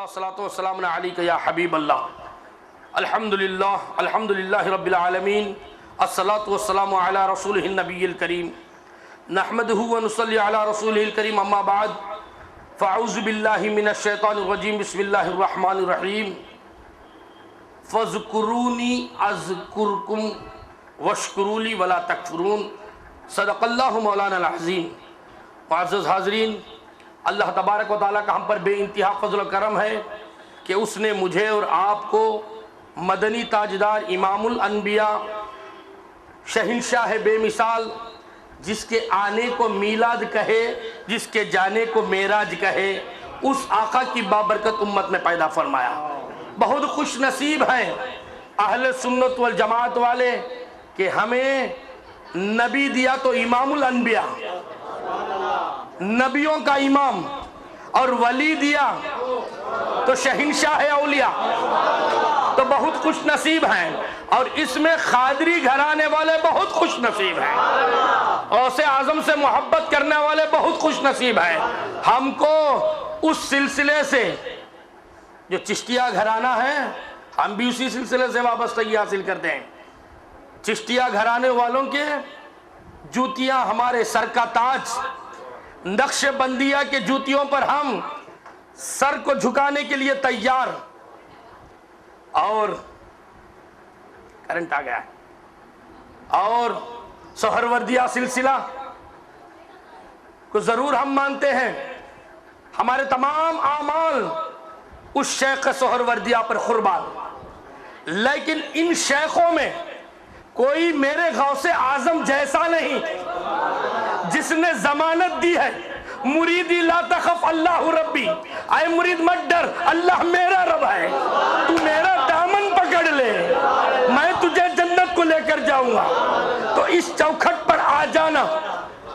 الصلاۃ والسلام علیک یا حبیب اللہ الحمدللہ رب العالمین الصلاۃ والسلام علی رسولہ النبی الکریم نحمدہ ونصلی علی رسولہ الکریم اما بعد فاعوذ باللہ من الشیطان الرجیم بسم اللہ الرحمن الرحیم فاذکرونی اذکرکم واشکروا لی ولا تکفرون صدق اللہ مولانا العظیم۔ معزز حاضرین، اللہ تبارک و تعالیٰ کا ہم پر بے انتہا فضل و کرم ہے کہ اس نے مجھے اور آپ کو مدنی تاجدار امام الانبیاء شہنشاہ بے مثال، جس کے آنے کو میلاد کہے، جس کے جانے کو معراج کہے، اس آقا کی بابرکت امت میں پیدا فرمایا۔ بہت خوش نصیب ہیں اہل سنت والجماعت والے کہ ہمیں نبی دیا تو امام الانبیاء، نبیوں کا امام، اور ولی دیا تو شہنشاہ اولیاء، تو بہت خوش نصیب ہیں۔ اور اس میں قادری گھرانے والے بہت خوش نصیب ہیں، غوث اعظم سے محبت کرنے والے بہت خوش نصیب ہیں۔ ہم کو اس سلسلے سے جو چشتیہ گھرانہ ہے، ہم بھی اسی سلسلے سے وابستگی حاصل کرتے ہیں۔ چشتیہ گھرانے والوں کے جوتیاں ہمارے سر کا تاج، نقش بندیہ کے جوتیوں پر ہم سر کو جھکانے کے لیے تیار۔ اور کرنٹ آ گیا ہے۔ اور سہروردیہ سلسلہ کو ضرور ہم مانتے ہیں، ہمارے تمام اعمال اس شیخ سہروردیہ پر قربان۔ لیکن ان شیخوں میں کوئی میرے غوث اعظم جیسا نہیں، جس نے ضمانت دی ہے مریدی لا تخف اللہ ربی، اے مرید مت ڈر، اللہ میرا رب ہے، تو میرا دامن پکڑ لے، میں تجھے جنت کو لے کر جاؤں گا۔ تو اس چوکھٹ پر آ جانا۔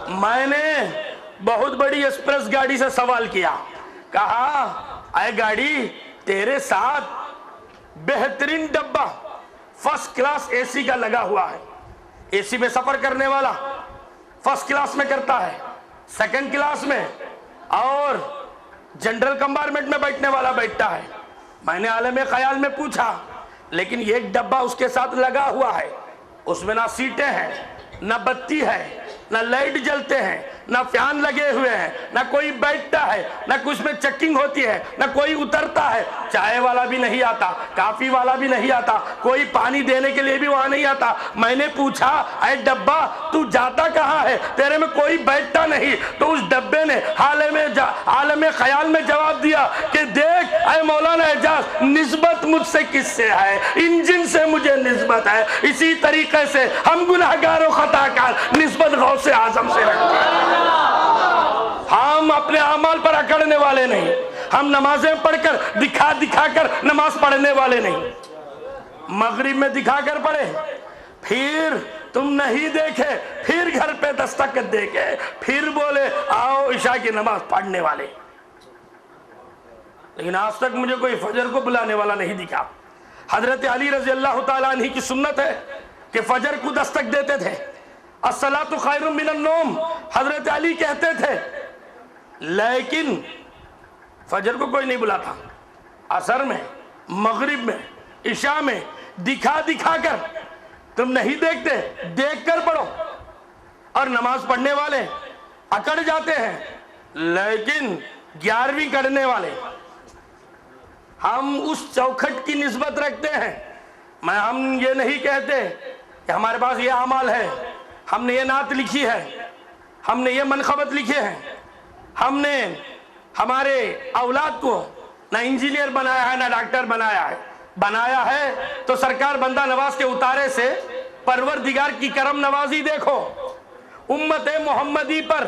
میں نے بہت بڑی ایکسپریس گاڑی سے سوال کیا، کہا اے گاڑی، تیرے ساتھ بہترین ڈبہ فرسٹ کلاس اے سی کا لگا ہوا ہے، اے سی میں سفر کرنے والا فرسٹ کلاس میں کرتا ہے، سیکنڈ کلاس میں، اور جنرل کمپارٹمنٹ میں بیٹھنے والا بیٹھتا ہے۔ میں نے عالم خیال میں پوچھا، لیکن یہ ایک ڈبہ اس کے ساتھ لگا ہوا ہے، اس میں نہ سیٹیں ہیں، نہ بتی ہے، نہ لائٹ جلتے ہیں، نہ فین لگے ہوئے ہیں، نہ کوئی بیٹھتا ہے، نہ کچھ میں چیکنگ ہوتی ہے، نہ کوئی اترتا ہے، چائے والا بھی نہیں آتا، کافی والا بھی نہیں آتا، کوئی پانی دینے کے لیے بھی وہاں نہیں آتا۔ میں نے پوچھا اے ڈبہ تو جاتا کہاں ہے، تیرے میں کوئی بیٹھتا نہیں؟ تو اس ڈبے نے عالم خیال میں جواب دیا کہ دیکھ اے مولانا اعجاز، نسبت مجھ سے کس سے ہے؟ انجن سے مجھے نسبت ہے۔ اسی طریقے سے ہم گناہگار و خطاکار نسبت غوث اعظم سے رکھتے ہیں۔ ہم اپنے اعمال پر اکڑنے والے نہیں، ہم نمازیں پڑھ کر دکھا کر نماز پڑھنے والے نہیں۔ مغرب میں دکھا کر پڑھے، پھر تم نہیں دیکھے، پھر گھر پہ دستخط دے کے پھر بولے آؤ عشاء کی نماز پڑھنے والے۔ لیکن آج تک مجھے کوئی فجر کو بلانے والا نہیں دکھا۔ حضرت علی رضی اللہ تعالیٰ عنہ کی سنت ہے کہ فجر کو دستک دیتے تھے، الصلاۃ خیر من النوم حضرت علی کہتے تھے، لیکن فجر کو کوئی نہیں بلاتا۔ عصر میں، مغرب میں، عشاء میں دکھا کر تم نہیں دیکھتے، دیکھ کر پڑھو۔ اور نماز پڑھنے والے اکڑ جاتے ہیں، لیکن 11ویں کرنے والے ہم اس چوکھٹ کی نسبت رکھتے ہیں۔ ہم یہ نہیں کہتے کہ ہمارے پاس یہ اعمال ہے، ہم نے یہ نعت لکھی ہے، ہم نے یہ منقبت لکھے ہیں، ہم نے ہمارے اولاد کو نہ انجینئر بنایا ہے نہ ڈاکٹر بنایا ہے تو سرکار بندہ نواز کے اتارے سے پروردگار کی کرم نوازی دیکھو۔ امت محمدی پر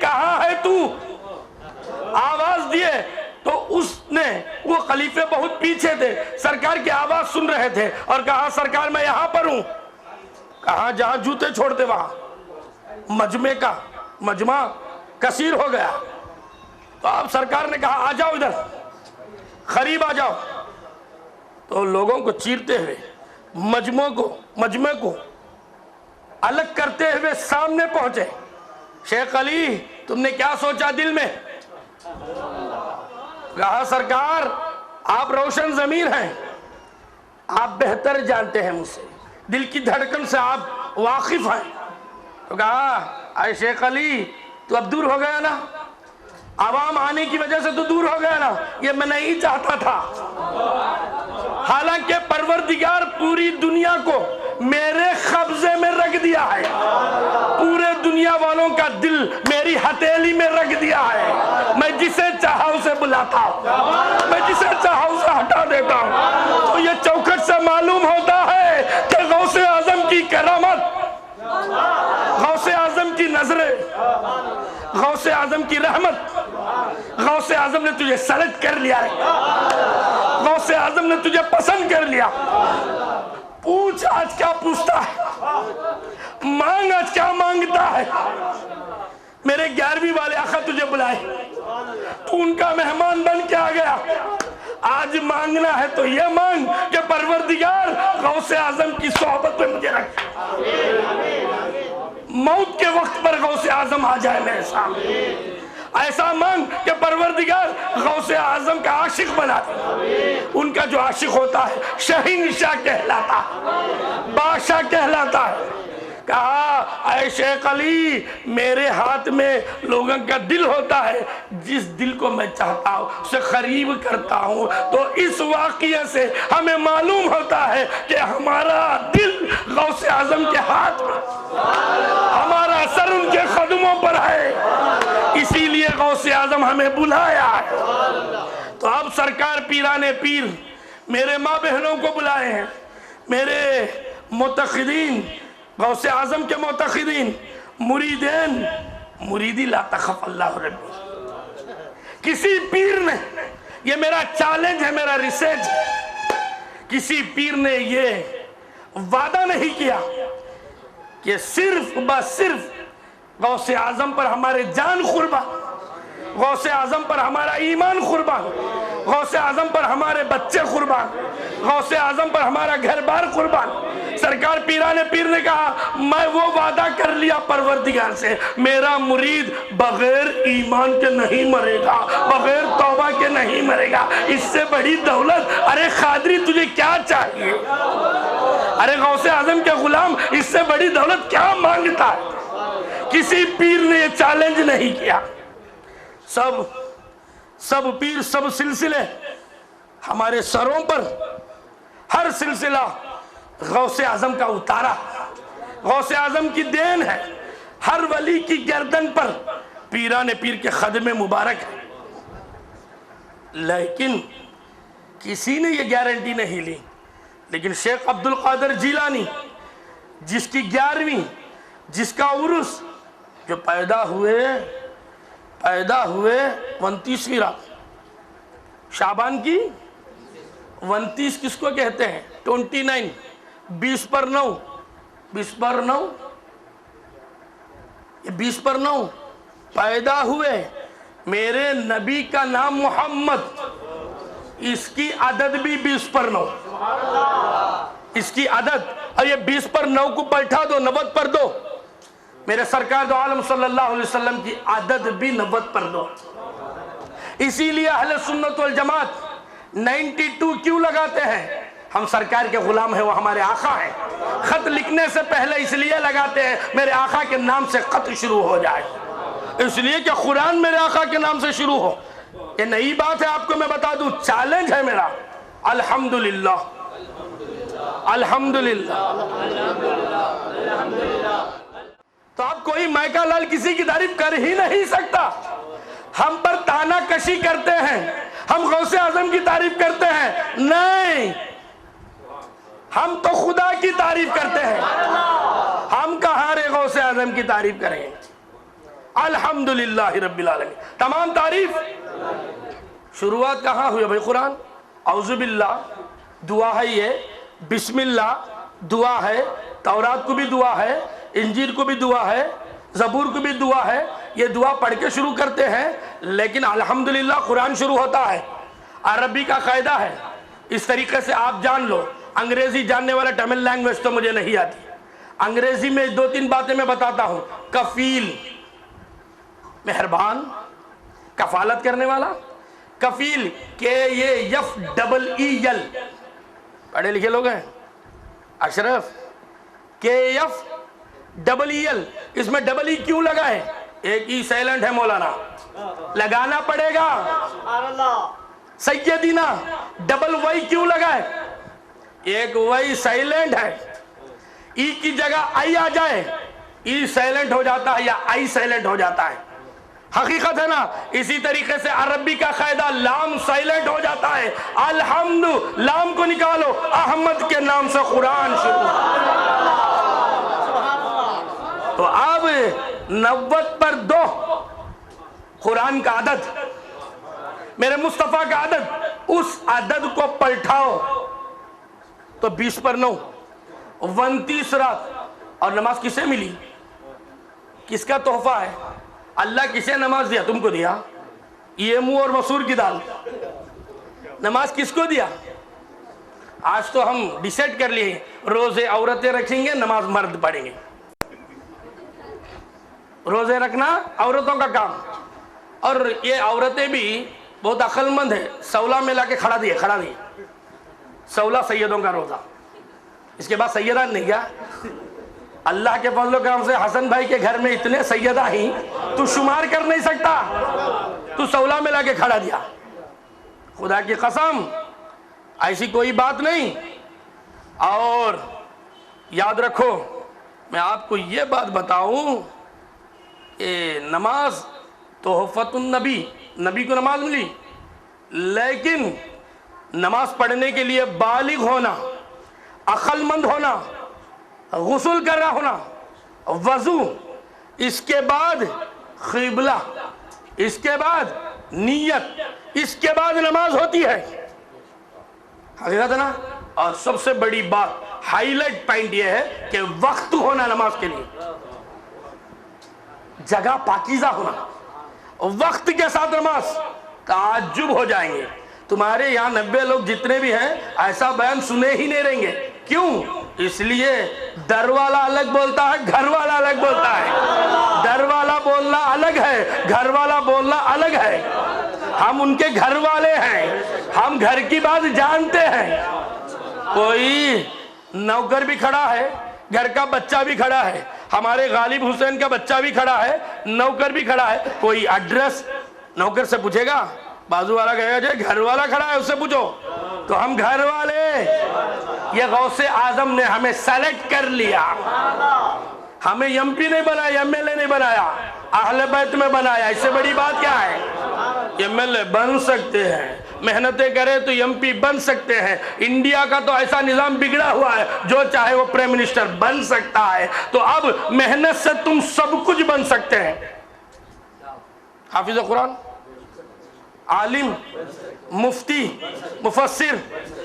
کہاں ہے تو، آواز دیے تو اس نے، وہ خلیفے بہت پیچھے تھے، سرکار کی آواز سن رہے تھے اور کہا سرکار میں یہاں پر ہوں. کہا جہاں جوتے چھوڑتے وہاں. مجمع کثیر ہو گیا. تو اب سرکار نے کہا آ جاؤ ادھر، قریب آ جاؤ. تو لوگوں کو چیرتے ہوئے مجمع کو الگ کرتے ہوئے سامنے پہنچے. شیخ علی تم نے کیا سوچا دل میں؟ کہا سرکار آپ روشن ضمیر ہیں، آپ بہتر جانتے ہیں مجھ سے، دل کی دھڑکن سے آپ واقف ہیں. تو کہا اے شیخ علی تو اب دور ہو گیا نا، عوام آنے کی وجہ سے تو دور ہو گیا نا، یہ میں نہیں چاہتا تھا. حالانکہ پروردگار پوری دنیا کو میرے قبضے میں رکھ دیا ہے، پورے دنیا والوں کا دل میری ہتھیلی میں رکھ دیا ہے. میں جسے چاہا اسے بلاتا ہوں، میں جسے چاہا اسے ہٹا دیتا ہوں. تو یہ چوکھٹ سے معلوم ہوتا ہے کہ غوث اعظم کی کرامت، غوث اعظم کی نظریں، غوث اعظم کی رحمت، غوث اعظم نے تجھے سلیکٹ کر لیا ہے، غوث اعظم نے تجھے پسند کر لیا. پوچھ آج کیا پوچھتا ہے، مانگ آج کیا مانگتا ہے. میرے 11ویں والے آقا تجھے بلائے، تو ان کا مہمان بن کے آ گیا. آج مانگنا ہے تو یہ مانگ کہ پروردگار غوث اعظم کی صحبت میں مجھے رکھ، موت کے وقت پر غوث اعظم آ جائے میرے سامنے. ایسا مانگ کہ پروردگار غوث اعظم کا عاشق بنا دے. ان کا جو عاشق ہوتا ہے شہنشاہ کہلاتا ہے، بادشاہ کہلاتا ہے. کہا اے شیخ علی میرے ہاتھ میں لوگوں کا دل ہوتا ہے، جس دل کو میں چاہتا ہوں اسے قریب کرتا ہوں. تو اس واقعے سے ہمیں معلوم ہوتا ہے کہ ہمارا دل غوث اعظم کے ہاتھ میں، ہمارا سر ان کے قدموں پر ہے. اسی لیے غوث اعظم ہمیں بلایا ہے. تو اب سرکار پیران پیر میرے ماں بہنوں کو بلائے ہیں، میرے معتقدین، غوث اعظم کے معتقدین، مریدین. مریدی لا تخف اللہ ربی. کسی پیر نے، یہ میرا چیلنج ہے، میرا ریسرچ، کسی پیر نے یہ وعدہ نہیں کیا کہ صرف بس صرف غوث اعظم پر ہمارے جان قربان، غوث اعظم پر ہمارا ایمان قربان، غوث اعظم پر ہمارے بچے قربان، غوث اعظم پر ہمارا گھر بار قربان. سرکار پیران پیر نے کہا میں وہ وعدہ کر لیا پروردگار سے، میرا مرید بغیر ایمان کے نہیں مرے گا، بغیر توبہ کے نہیں مرے گا. اس سے بڑی دولت، ارے قادری تجھے کیا چاہیے؟ ارے غوث اعظم کے غلام اس سے بڑی دولت کیا مانگتا ہے؟ کسی پیر نے یہ چیلنج نہیں کیا. سب پیر، سب سلسلے ہمارے سروں پر، ہر سلسلہ غوث اعظم کا اتارا، غوث اعظم کی دین ہے. ہر ولی کی گردن پر پیران پیر کے خدم مبارک ہے. لیکن کسی نے یہ گارنٹی نہیں لی. لیکن شیخ عبد القادر جیلانی جس کی 11ویں، جس کا عرس، جو پیدا ہوئے 29ویں رات شعبان کی 29 کس کو کہتے ہیں؟ 29، 20 پر 9، 20 پر 9، یہ 20 پر 9 پیدا ہوئے. میرے نبی کا نام محمد، اس کی عدد بھی 20 پر 9، اس کی عدد. اور یہ 20 پر 9 کو پلٹا دو، 90 پر 2. میرے سرکار دو عالم صلی اللہ علیہ وسلم کی عدد بھی 90 پر 2. اسی لیے اہل سنت والجماعت 92 کیوں لگاتے ہیں؟ ہم سرکار کے غلام ہیں، وہ ہمارے آقا ہیں. خط لکھنے سے پہلے اس لیے لگاتے ہیں میرے آقا کے نام سے خط شروع ہو جائے، اس لیے کہ قرآن میرے آقا کے نام سے شروع ہو. یہ نئی بات ہے، آپ کو میں بتا دوں، چیلنج ہے میرا. الحمدللہ الحمدللہ. تو اب کوئی مائکا لال کسی کی تعریف کر ہی نہیں سکتا. ہم پر تانا کشی کرتے ہیں، ہم غوث اعظم کی تعریف کرتے ہیں، نہیں، ہم تو خدا کی تعریف کرتے ہیں. ہم کہاں غوث اعظم کی تعریف کریں؟ الحمدللہ رب العالمین، تمام تعریف۔ شروعات کہاں ہوئی بھائی؟ قرآن، اعوذ باللہ دعا ہے، یہ بسم اللہ دعا ہے، تورات کو بھی دعا ہے، انجیل کو بھی دعا ہے، زبور کو بھی دعا ہے۔ یہ دعا پڑھ کے شروع کرتے ہیں، لیکن الحمدللہ قرآن شروع ہوتا ہے۔ عربی کا قاعدہ ہے، اس طریقے سے آپ جان لو۔ انگریزی جاننے والا، تمل لینگویج تو مجھے نہیں آتی، انگریزی میں 2-3 باتیں میں بتاتا ہوں۔ کفیل، مہربان، کفالت کرنے والا۔ کفیل، KFEEL، پڑھے لکھے لوگ ہیں؟ اشرف، KFEEL، اس میں ڈبل ای کیوں لگا ہے؟ ایک ای سائلنٹ ہے مولانا، لگانا پڑے گا۔ سیدنا، ڈبل وائی کیوں لگا ہے؟ ایک وائی سائلنٹ ہے، ای کی جگہ آئی آ جائے، ای سائلنٹ ہو جاتا ہے یا آئی سائلنٹ ہو جاتا ہے، حقیقت ہے نا۔ اسی طریقے سے عربی کا قاعدہ، لام سائلنٹ ہو جاتا ہے۔ الحمد، لام کو نکالو، احمد کے نام سے قرآن شروع۔ تو اب 90 پر 2 قرآن کا عدد، میرے مصطفیٰ کا عدد، اس عدد کو پلٹاؤ تو 20 پر 9، 29 رات۔ اور نماز کسے ملی؟ کس کا تحفہ ہے؟ اللہ کسے نماز دیا؟ تم کو دیا؟ یہ منہ اور مسور کی دال۔ نماز کس کو دیا؟ آج تو ہم ڈیسائیڈ کر لیے، روزے عورتیں رکھیں گے، نماز مرد پڑھیں گے۔ روزے رکھنا عورتوں کا کام، اور یہ عورتیں بھی بہت عقل مند ہے، 16 میں لا کے کھڑا دیے 16 سیدوں کا روزہ۔ اس کے بعد سیدہ نہیں گیا؟ اللہ کے فضل و کرم سے حسن بھائی کے گھر میں اتنے سیدہ ہی تو شمار کر نہیں سکتا، تو 16 میں لا کے کھڑا دیا۔ خدا کی قسم ایسی کوئی بات نہیں۔ اور یاد رکھو، میں آپ کو یہ بات بتاؤں کہ نماز تحفۃ النبی، نبی کو نماز ملی، لیکن نماز پڑھنے کے لیے بالغ ہونا، عقل مند ہونا، غسل کر رہا ہونا، وضو، اس کے بعد قبلہ، اس کے بعد نیت، اس کے بعد نماز ہوتی ہے۔ حقیقت ہے نا۔ اور سب سے بڑی بات، ہائی لائٹ پوائنٹ یہ ہے کہ وقت ہونا نماز کے لیے، جگہ پاکیزہ ہونا، وقت کے ساتھ نماز۔ تعجب ہو جائیں گے تمہارے یہاں 90 لوگ جتنے بھی ہیں ایسا بیان سنے ہی نہیں رہیں گے۔ کیوں؟ اس لیے در والا الگ بولتا ہے، گھر والا الگ بولتا ہے۔ در والا بولنا الگ ہے، گھر والا بولنا الگ ہے۔ ہم ان کے گھر والے ہیں، ہم گھر کی بات جانتے ہیں۔ کوئی نوکر بھی کھڑا ہے، گھر کا بچہ بھی کھڑا ہے، ہمارے غالب حسین کا بچہ بھی کھڑا ہے، نوکر بھی کھڑا ہے۔ کوئی ایڈریس نوکر سے پوچھے گا؟ بازو والا کہے گا جی گھر والا کھڑا ہے، اس سے پوچھو۔ تو ہم گھر والے، یہ غوث اعظم نے ہمیں سیلیکٹ کر لیا، ہمیں ایم پی نہیں بنایا، ایم ایل اے نہیں بنایا، اہل بیت میں بنایا۔ اس سے بڑی بات کیا ہے؟ ایم ایل اے بن سکتے ہیں، محنتیں کرے تو ایم پی بن سکتے ہیں۔ انڈیا کا تو ایسا نظام بگڑا ہوا ہے، جو چاہے وہ پرائم منسٹر بن سکتا ہے۔ تو اب محنت سے تم سب کچھ بن سکتے ہیں۔ حافظ قرآن، عالم، مفتی، مفسر،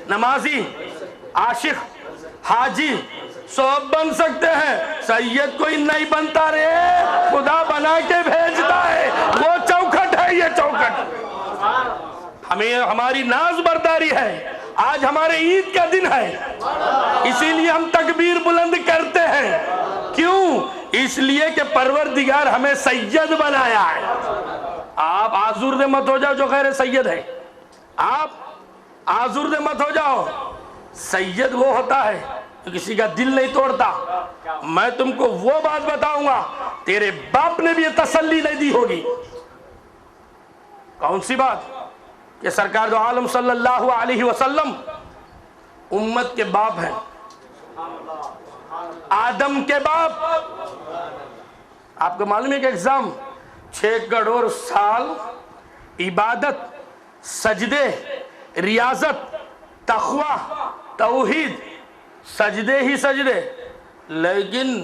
نمازی، عاشق، حاجی، سب بن سکتے ہیں۔ سید کوئی نہیں بنتا رے، خدا بنا کے بھیجتا ہے۔ وہ چوکھٹ ہے، یہ چوکھٹ ہمیں، ہماری ناز برداری ہے۔ آج ہمارے عید کا دن ہے، اسی لیے ہم تکبیر بلند کرتے ہیں۔ کیوں؟ اس لیے کہ پروردگار ہمیں سید بنایا ہے۔ آپ آزردہ مت ہو جاؤ جو غیر سید ہے، آپ آزردہ مت ہو جاؤ۔ سید وہ ہوتا ہے جو کسی کا دل نہیں توڑتا۔ میں تم کو وہ بات بتاؤں گا، تیرے باپ نے بھی یہ تسلی نہیں دی ہوگی۔ کون سی بات؟ کہ سرکار دو عالم صلی اللہ علیہ وسلم امت کے باپ ہیں، آدم کے باپ۔ آپ کو معلوم ہے کہ ایگزام 6 کروڑ سال عبادت، سجدے، ریاضت، تقوی، توحید، سجدے ہی سجدے، لیکن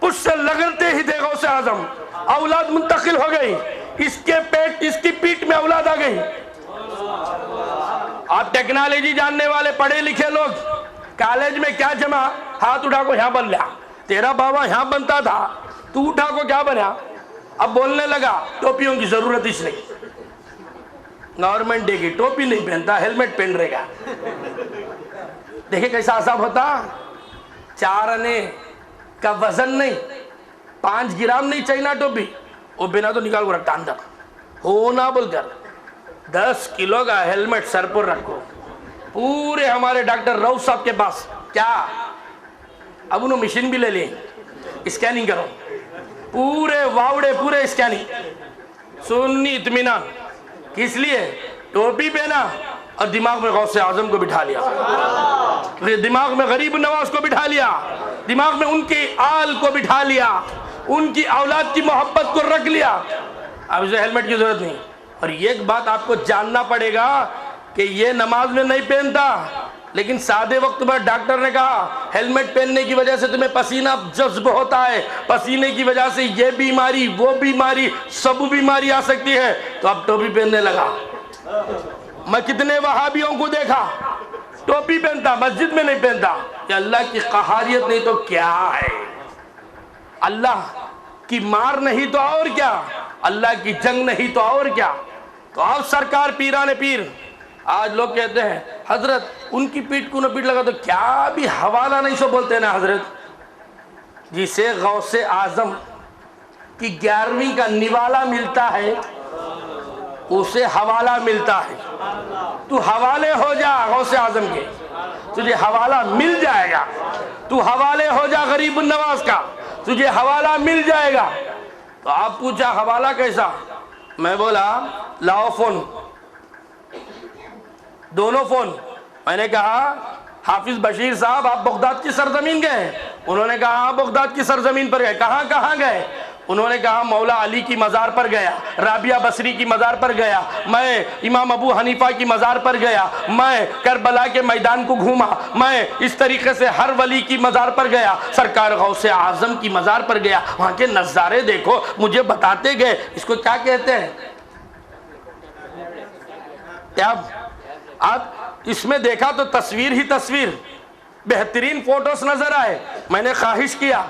پشت سے لگتے ہی تھے غوث اعظم، اولاد منتقل ہو گئی، اس کی پیٹ میں اولاد آ گئی۔ آپ ٹیکنالوجی جاننے والے پڑھے لکھے لوگ کالج میں کیا جمع، ہاتھ اٹھا کو یہاں بن لیا، تیرا بابا یہاں بنتا تھا، تو اٹھا کو کیا بنیا؟ اب بولنے لگا ٹوپیوں کی ضرورت اس نہیں، گورنمنٹ ڈے کی ٹوپی نہیں پہنتا، ہیلمٹ پہن رہے گا۔ دیکھیں کیسا عذاب ہوتا، 4 آنے کا وزن نہیں، 5 گرام نہیں چاہیے ٹوپی، وہ بنا تو نکال کو رکھتا اندر، ہونا بول کر 10 کلو کا ہیلمٹ سر پر رکھو۔ پورے ہمارے ڈاکٹر روف صاحب کے پاس کیا، اب انہوں مشین بھی لے لیں، اسکیننگ کرو، پورے واوڑے پورے اسکیننگ، سنی اطمینان، کس لیے؟ ٹوپی پہنا اور دماغ میں غوث اعظم کو بٹھا لیا، دماغ میں غریب نواز کو بٹھا لیا، دماغ میں ان کی آل کو بٹھا لیا، ان کی اولاد کی محبت کو رکھ لیا، اب اسے ہیلمٹ کی ضرورت نہیں۔ اور یہ ایک بات آپ کو جاننا پڑے گا کہ یہ نماز میں نہیں پہنتا، لیکن سادے وقت میں ڈاکٹر نے کہا ہیلمٹ پہننے کی وجہ سے تمہیں پسینہ جذب ہوتا ہے، پسینے کی وجہ سے یہ بیماری وہ بیماری سب بیماری آ سکتی ہے، تو اب ٹوپی پہننے لگا۔ میں کتنے وہابیوں کو دیکھا ٹوپی پہنتا مسجد میں نہیں پہنتا، کہ اللہ کی قہاریت نہیں تو کیا ہے، اللہ کی مار نہیں تو اور کیا، اللہ کی جنگ نہیں تو اور کیا۔ تو اب سرکار پیران پیر، آج لوگ کہتے ہیں حضرت ان کی پیٹ کو نہ پیٹ لگا، تو کیا بھی حوالہ نہیں سو بولتے ہیں نا حضرت، جسے غوث اعظم کی 11ویں کا نوالا ملتا ہے اسے حوالہ ملتا ہے۔ تو حوالے ہو جا غوث اعظم کے، تجھے حوالہ مل جائے گا، تو حوالے ہو جا غریب النواز کا، تجھے حوالہ مل جائے گا۔ تو آپ پوچھا حوالہ کیسا؟ میں بولا لاؤ فون، دونوں فون۔ میں نے کہا حافظ بشیر صاحب آپ بغداد کی سرزمین گئے؟ انہوں نے کہا ہاں بغداد کی سرزمین پر گئے۔ کہاں کہاں گئے؟ انہوں نے کہا مولا علی کی مزار پر گیا، رابعہ بصری کی مزار پر گیا، میں امام ابو حنیفہ کی مزار پر گیا، میں کربلا کے میدان کو گھوما، میں اس طریقے سے ہر ولی کی مزار پر گیا، سرکار غوث اعظم کی مزار پر گیا، وہاں کے نظارے دیکھو، مجھے بتاتے گئے۔ اس کو کیا کہتے ہیں؟ آپ اس میں دیکھا تو تصویر ہی تصویر، بہترین فوٹوز نظر آئے۔ میں نے خواہش کیا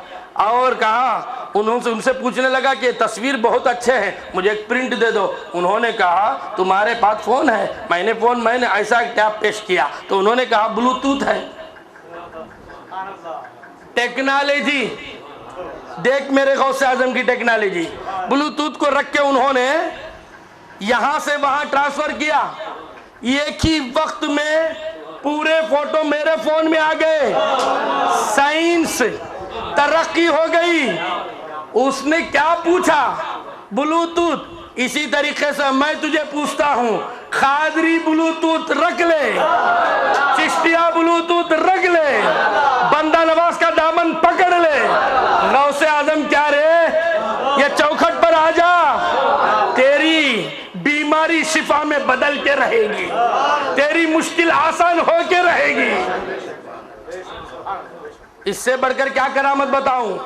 اور کہا ان سے پوچھنے لگا کہ تصویر بہت اچھے ہیں، مجھے ایک پرنٹ دے دو۔ انہوں نے کہا تمہارے پاس فون ہے؟ میں نے ایسا کیا پیش کیا تو انہوں نے کہا بلوٹوتھ ہے۔ ٹیکنالوجی دیکھ میرے غوث اعظم کی ٹیکنالوجی، بلوٹوتھ کو رکھ کے انہوں نے یہاں سے وہاں ٹرانسفر کیا، ایک ہی وقت میں پورے فوٹو میرے فون میں آ گئے۔ سائنس ترقی ہو گئی۔ اس نے کیا پوچھا؟ بلوٹوتھ۔ اسی طریقے سے میں تجھے پوچھتا ہوں، قادری بلوٹوتھ رکھ لے، چشتیہ بلوٹوتھ رکھ لے، بندہ نواز کا دامن پکڑ لے، غوث اعظم کیا رے یہ چوکھٹ پر آ جا، تیری بیماری شفا میں بدل کے رہے گی، تیری مشکل آسان ہو کے رہے گی۔ اس سے بڑھ کر کیا کرامت بتاؤں؟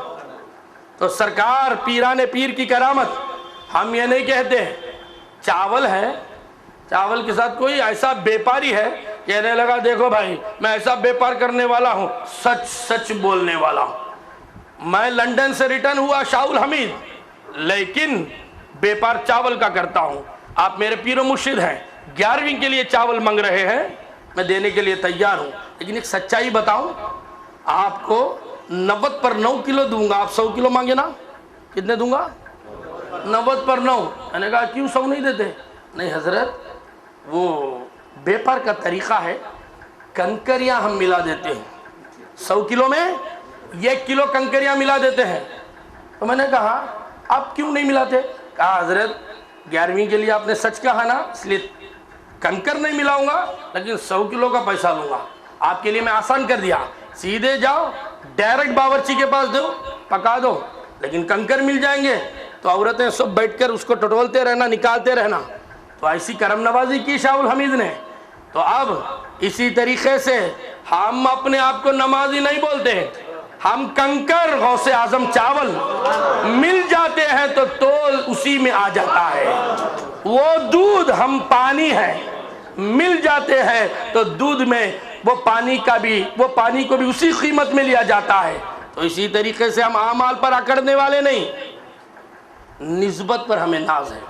تو سرکار پیران پیر کی کرامت، ہم یہ نہیں کہتے چاول ہے، چاول کے ساتھ کوئی ایسا بیپاری ہے کہنے لگا دیکھو بھائی میں ایسا بیپار کرنے والا ہوں، سچ سچ بولنے والا ہوں۔ میں لندن سے ریٹرن ہوا شاہ الحمید، لیکن بیپار چاول کا کرتا ہوں۔ آپ میرے پیر و مرشد ہیں، 11ویں کے لیے چاول مانگ رہے ہیں، میں دینے کے لیے تیار ہوں، لیکن ایک سچائی بتاؤں، آپ کو 90 پر 9 کلو دوں گا، آپ 100 کلو مانگے نا، کتنے دوں گا؟ 90 پر 9۔ میں نے کہا کیوں 100 نہیں دیتے؟ نہیں حضرت وہ بیپار کا طریقہ ہے، کنکریاں ہم ملا دیتے ہیں، 100 کلو میں 1 کلو کنکریاں ملا دیتے ہیں۔ تو میں نے کہا آپ کیوں نہیں ملاتے؟ کہا حضرت 11ویں کے لیے آپ نے سچ کہا نا، اس لیے کنکر نہیں ملاؤں گا لیکن 100 کلو کا پیسہ لوں گا۔ آپ کے لیے میں آسان کر دیا، سیدھے جاؤ ڈائریکٹ باورچی کے پاس دو، پکا دو، لیکن کنکر مل جائیں گے تو عورتیں سب بیٹھ کر اس کو ٹٹولتے رہنا، نکالتے رہنا۔ تو ایسی کرم نوازی کی شاہ الحمید نے۔ تو اب اسی طریقے سے ہم اپنے آپ کو نمازی نہیں بولتے، ہم کنکر غوث اعظم چاول مل جاتے ہیں تو تول اسی میں آ جاتا ہے، وہ دودھ ہم پانی ہے مل جاتے ہیں تو دودھ میں وہ پانی کو بھی اسی قیمت میں لیا جاتا ہے۔ تو اسی طریقے سے ہم اعمال پر اکڑنے والے نہیں، نسبت پر ہمیں ناز ہے۔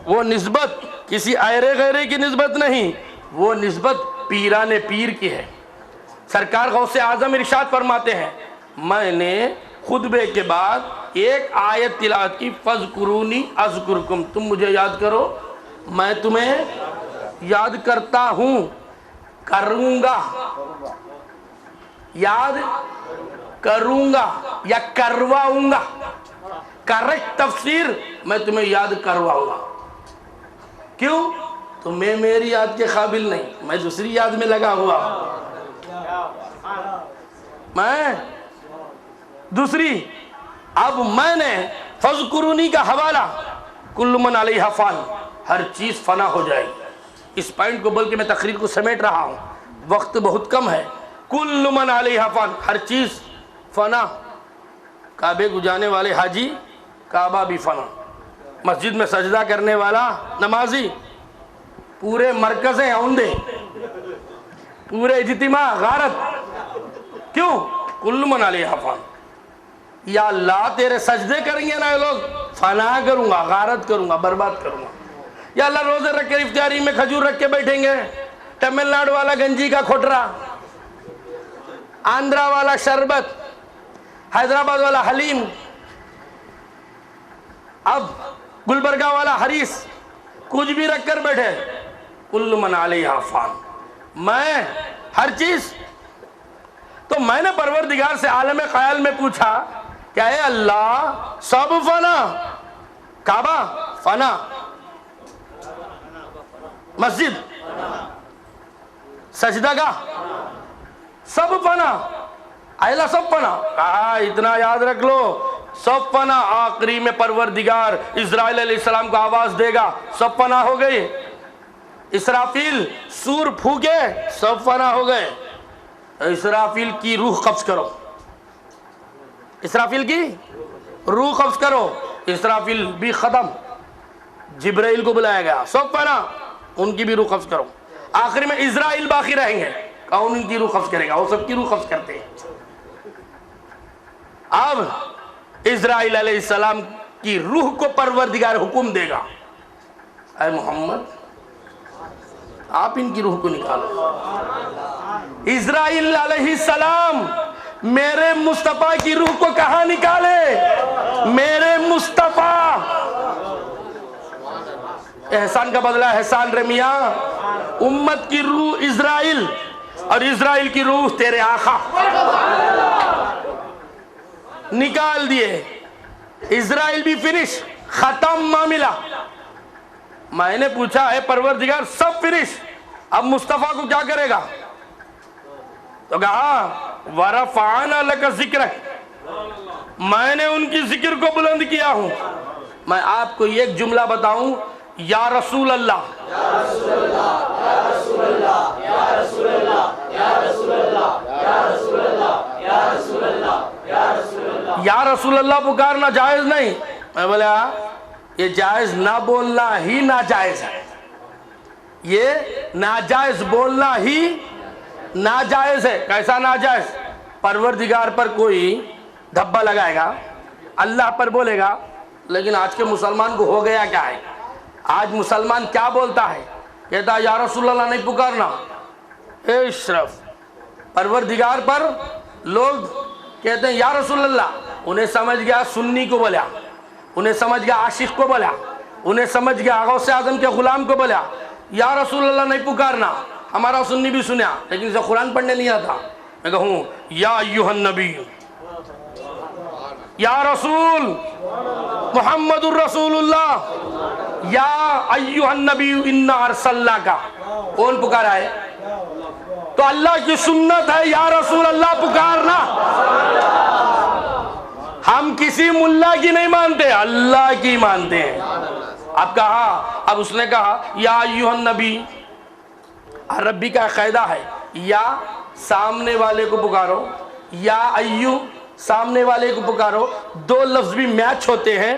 وہ نسبت کسی ایرے غیرے کی نسبت نہیں، وہ نسبت پیران پیر کی ہے۔ سرکار غوث اعظم ارشاد فرماتے ہیں، میں نے خطبے کے بعد ایک آیت تلاوت کی، فَاذْكُرُونِي أَذْكُرْكُمْ، تم مجھے یاد کرو میں تمہیں یاد کرتا ہوں، کروں گا، یاد کروں گا یا کرواؤں گا۔ کریکٹ تفسیر میں تمہیں یاد کرواؤں گا۔ کیوں؟ تو میں میری یاد کے قابل نہیں، میں دوسری یاد میں لگا ہوا میں دوسری۔ اب میں نے فَاذْكُرُونِی کا حوالہ، کل من علیہا فان، ہر چیز فنا ہو جائے گی۔ اس پوائنٹ کو بول کے میں تقریر کو سمیٹ رہا ہوں، وقت بہت کم ہے۔ کل من علیہا فان، ہر چیز فنا، کعبے کو جانے والے حاجی، کعبہ بھی فنا، مسجد میں سجدہ کرنے والا نمازی، پورے مرکزیں اوندے، پورے اجتماع غارت۔ کیوں؟ کل من علیہا فان، یا اللہ تیرے سجدے کریں گے نا یہ لوگ، فنا کروں گا، غارت کروں گا، برباد کروں گا۔ یا اللہ روزے رکھ کے افطاری میں کھجور رکھ کے بیٹھیں گے، تمل ناڈو والا گنجی کا کھوٹرا، آندھرا والا شربت، حیدرآباد والا حلیم، اب گلبرگہ والا حریص، کچھ بھی رکھ کر بیٹھے۔ کل من علیہا فان، میں ہر چیز۔ تو میں نے پروردگار سے عالم خیال میں پوچھا کہ اے اللہ، سب فنا، کعبہ فنا، مسجد، سجدہ گاہ، سب فنا، اے اللہ سب فنا۔ کہا اتنا یاد رکھ لو، سب فنا۔ آخری میں پروردگار اسرائیل علیہ السلام کو آواز دے گا، سب فنا ہو گئی۔ اسرافیل سور پھونکے، سب فنا ہو گئے۔ اسرافیل کی روح قبض کرو، اسرافیل کی روح قبض کرو، اسرافیل بھی ختم۔ جبرائیل کو بلایا گیا، سب فنا، ان کی بھی روح قبض کرو۔ آخر میں اسرائیل باقی رہیں گے، کون ان کی روح قبض کرے گا؟ وہ سب کی روح قبض کرتے ہیں۔ اب اسرائیل علیہ السلام کی روح کو پروردگار حکم دے گا، اے محمد آپ ان کی روح کو نکالو۔ اسرائیل علیہ السلام میرے مصطفیٰ کی روح کو کہاں نکالے؟ میرے مصطفیٰ، احسان کا بدلہ احسان رے میاں، امت کی روح اسرائیل اور اسرائیل کی روح تیرے آقا، نکال دیے۔ اسرائیل بھی فنش، ختم معاملہ۔ میں نے پوچھا اے پروردگار سب فنش، اب مصطفیٰ کو کیا کرے گا؟ تو کہا وَرَفَعَنَا لَكَ ذِكْرَكَ، میں نے ان کی ذکر کو بلند کیا ہوں۔ میں آپ کو ایک جملہ بتاؤں، یا رسول اللہ، یا رسول اللہ، یا رسول اللہ، یا رسول اللہ، یا رسول اللہ، یا رسول اللہ، یا رسول اللہ، یا رسول اللہ، یا رسول اللہ پکارنا جائز نہیں۔ میں بولا یہ جائز نہ بولنا ہی ناجائز ہے، یہ ناجائز بولنا ہی ناجائز ہے۔ کیسا ناجائز؟ پروردگار پر کوئی دھبا لگائے گا، اللہ پر بولے گا، لیکن آج کے مسلمان کو ہو گیا کیا ہے؟ آج مسلمان کیا بولتا ہے؟ کہتا ہے یا رسول اللہ نہیں پکارنا۔ اشرف پروردگار پر لوگ کہتے ہیں یا رسول اللہ، انہیں سمجھ گیا سنی کو بولا، انہیں سمجھ گیا عاشق کو بولا، انہیں سمجھ گیا غوث اعظم کے غلام کو بولا، یا رسول اللہ نہیں پکارنا۔ ہمارا سنی بھی سنیا لیکن اسے قرآن پڑھنے نہیں آتا۔ میں کہوں یا ایھا النبی، یا رسول محمد الرسول اللہ، یا ایھا النبی انا ارسلناک، کون پکارا ہے؟ تو اللہ کی سنت ہے یا رسول اللہ پکارنا۔ ہم کسی ملا کی نہیں مانتے، اللہ کی مانتے ہیں۔ اب کہا، اب اس نے کہا یا ایھا النبی، عربی کا قاعدہ ہے، یا سامنے والے کو پکارو، یا ایو سامنے والے کو پکارو، دو لفظ بھی میچ ہوتے ہیں.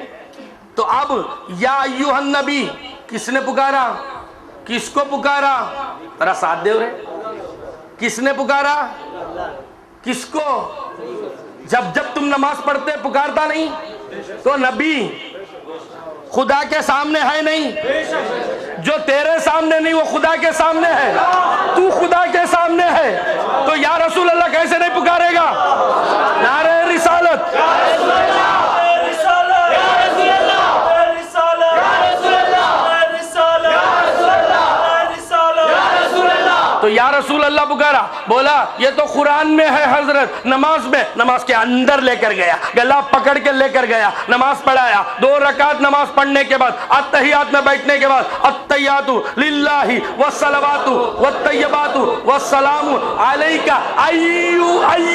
تو اب یا ایھا النبی کس نے پکارا؟ کس کو پکارا؟ ذرا ساتھ دے رہے. کس نے پکارا؟ کس کو؟ جب تم نماز پڑھتے پکارتا نہیں؟ تو نبی خدا کے سامنے ہے نہیں؟ جو تیرے سامنے نہیں وہ خدا کے سامنے ہے. تو خدا کے سامنے ہے تو یا رسول اللہ کیسے نہیں پکارے گا؟ نعرہ رسالت. تو یا رسول اللہ پکارا، بولا یہ تو قرآن میں ہے حضرت، نماز میں، نماز کے اندر لے کر گیا، گلا پکڑ کے لے کر گیا، نماز پڑھایا. 2 رکعت نماز پڑھنے کے بعد اتحیات میں بیٹھنے کے بعد التحیات للہ والصلوات والطیبات والسلام علیک ایھا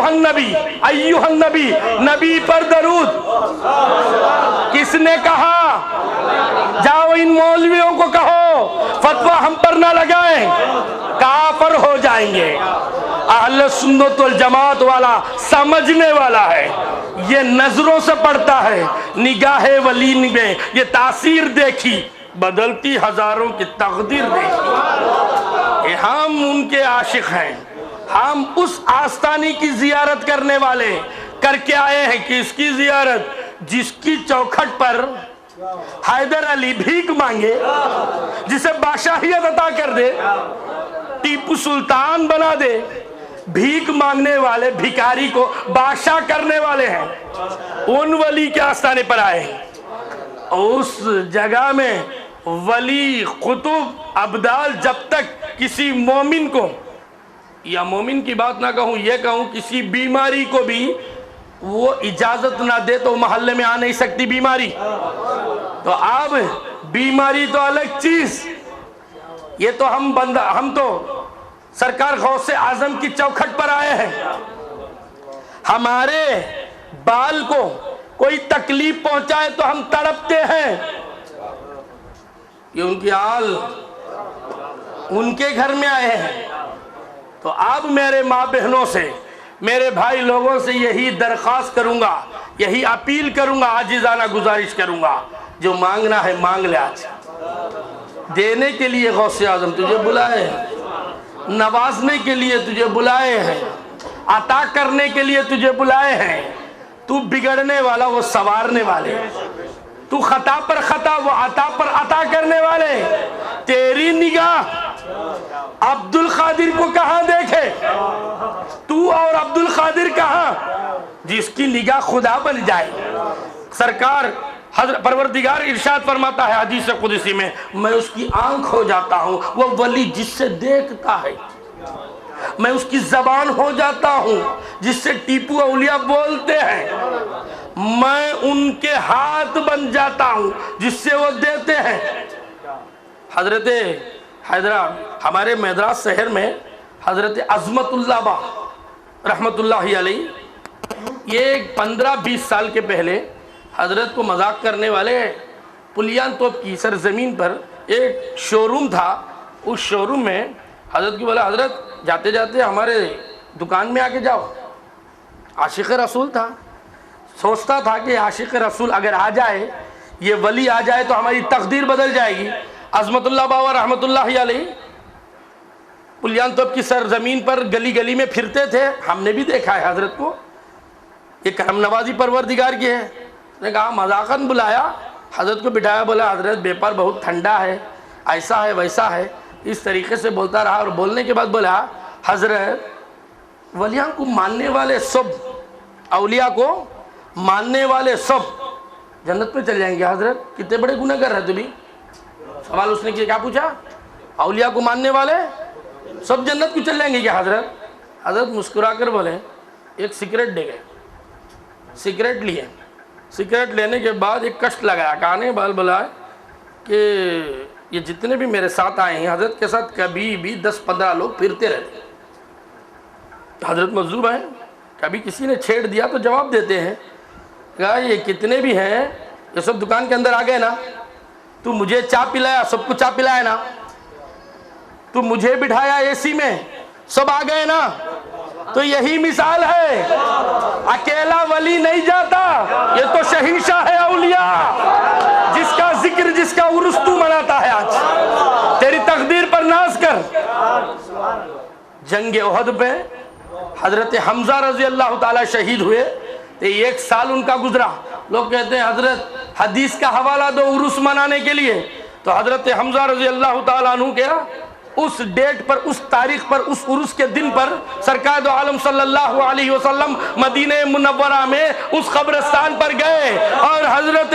النبی، ایھا النبی، نبی پر درود. کس نے کہا؟ جاؤ ان مولویوں کو کہو فتویٰ ہم پر نہ لگائیں، کافر ہو جائیں گے. اہل سنت والجماعت والا سمجھنے والا ہے، یہ نظروں سے پڑھتا ہے، نگاہ ولی میں یہ تاثیر دیکھی، بدلتی ہزاروں کی تقدیر دیکھی. ہم ان کے عاشق ہیں، ہم اس آستانی کی زیارت کرنے والے. کر کے آئے ہیں کہ اس کی زیارت جس کی چوکھٹ پر حیدر علی بھیک مانگے، جسے بادشاہیت عطا کر دے، ٹیپو سلطان بنا دے، بھیک مانگنے والے بھکاری کو بادشاہ کرنے والے ہیں، ان ولی کے آستانے پر آئے ہیں. اس جگہ میں ولی قطب ابدال جب تک کسی مومن کو، یا مومن کی بات نہ کہوں، یہ کہوں کسی بیماری کو بھی وہ اجازت نہ دے تو محلے میں آ نہیں سکتی بیماری. تو اب بیماری تو الگ چیز، یہ تو ہم تو سرکار غوث اعظم کی چوکھٹ پر آئے ہیں. ہمارے بال کو کوئی تکلیف پہنچائے تو ہم تڑپتے ہیں. یہ ان کی آل ان کے گھر میں آئے ہیں. تو اب میرے ماں بہنوں سے، میرے بھائی لوگوں سے یہی درخواست کروں گا، یہی اپیل کروں گا، عاجزانہ گزارش کروں گا، جو مانگنا ہے مانگ لے. آج دینے کے لیے غوث اعظم تجھے بلائے ہیں، نوازنے کے لیے تجھے بلائے ہیں، عطا کرنے کے لیے تجھے بلائے ہیں. تو بگڑنے والا وہ سنوارنے والے، تو خطا پر خطا وہ عطا پر عطا کرنے والے. تیری نگاہ عبد القادر کو کہاں دیکھے؟ تو اور عبد القادر کہاں؟ جس کی نگاہ خدا بن جائے. سرکار حضرت پروردگار ارشاد فرماتا ہے حدیث قدسی میں، میں اس کی آنکھ ہو جاتا ہوں، وہ ولی جس سے دیکھتا ہے. میں اس کی زبان ہو جاتا ہوں جس سے ٹیپو اولیاء بولتے ہیں. میں ان کے ہاتھ بن جاتا ہوں جس سے وہ دیتے ہیں. حضرت ہمارے مدراس شہر میں حضرت عظمت اللہ با رحمت اللہ علیہ، یہ 15-20 سال کے پہلے حضرت کو مذاق کرنے والے پلیان توپ کی سرزمین پر ایک شو روم تھا. اس شو روم میں حضرت کی بولا، حضرت جاتے جاتے ہمارے دکان میں آ کے جاؤ. عاشق رسول تھا، سوچتا تھا کہ عاشق رسول اگر آ جائے، یہ ولی آ جائے تو ہماری تقدیر بدل جائے گی. عظمت اللہ باوا رحمت اللہ علیہ پلیان توپ کی سرزمین پر گلی گلی میں پھرتے تھے. ہم نے بھی دیکھا ہے حضرت کو، یہ کرم نوازی پروردگار کی ہے. نے کہا مذاقاً بلایا، حضرت کو بٹھایا، بولا حضرت بیپار بہت ٹھنڈا ہے، ایسا ہے ویسا ہے. اس طریقے سے بولتا رہا، اور بولنے کے بعد بولا، حضرت ولیاں کو ماننے والے سب، اولیاء کو ماننے والے سب جنت میں چل جائیں گے. حضرت کتنے بڑے گناہ کر رہے تھے بھی؟ سوال اس نے کیا پوچھا؟ اولیاء کو ماننے والے سب جنت کو چل جائیں گے کیا حضرت؟ حضرت مسکرا کر بولے، ایک سگریٹ دے گئے. سگریٹ لیے، سگریٹ لینے کے بعد ایک کشٹ لگایا، کہانے بال بلا کہ یہ جتنے بھی میرے ساتھ آئے ہیں حضرت کے ساتھ کبھی بھی 10-15 لوگ پھرتے رہتے. حضرت مجذوب ہیں، کبھی کسی نے چھیڑ دیا تو جواب دیتے ہیں. کہا یہ کتنے بھی ہیں یہ سب دکان کے اندر آ گئے نا؟ تو مجھے چائے پلایا، سب کو چائے پلایا نا؟ تو مجھے بٹھایا اے سی میں، سب آ گئے نا؟ تو یہی مثال ہے، اکیلا ولی نہیں جاتا، یہ تو شہنشاہ ہے اولیاء، جس کا ذکر جس کا عرس تو مناتا ہے آج، تیری تقدیر پر ناز کر۔ جنگ احد پہ حضرت حمزہ رضی اللہ تعالیٰ شہید ہوئے تو 1 سال ان کا گزرا۔ لوگ کہتے ہیں حضرت حدیث کا حوالہ دو عرس منانے کے لیے، تو حضرت حمزہ رضی اللہ تعالیٰ عنہ کیا اس ڈیٹ پر، اس تاریخ پر، اس عرس کے دن پر سرکار دو عالم صلی اللہ علیہ وسلم مدینہ منورہ میں اس قبرستان پر گئے اور حضرت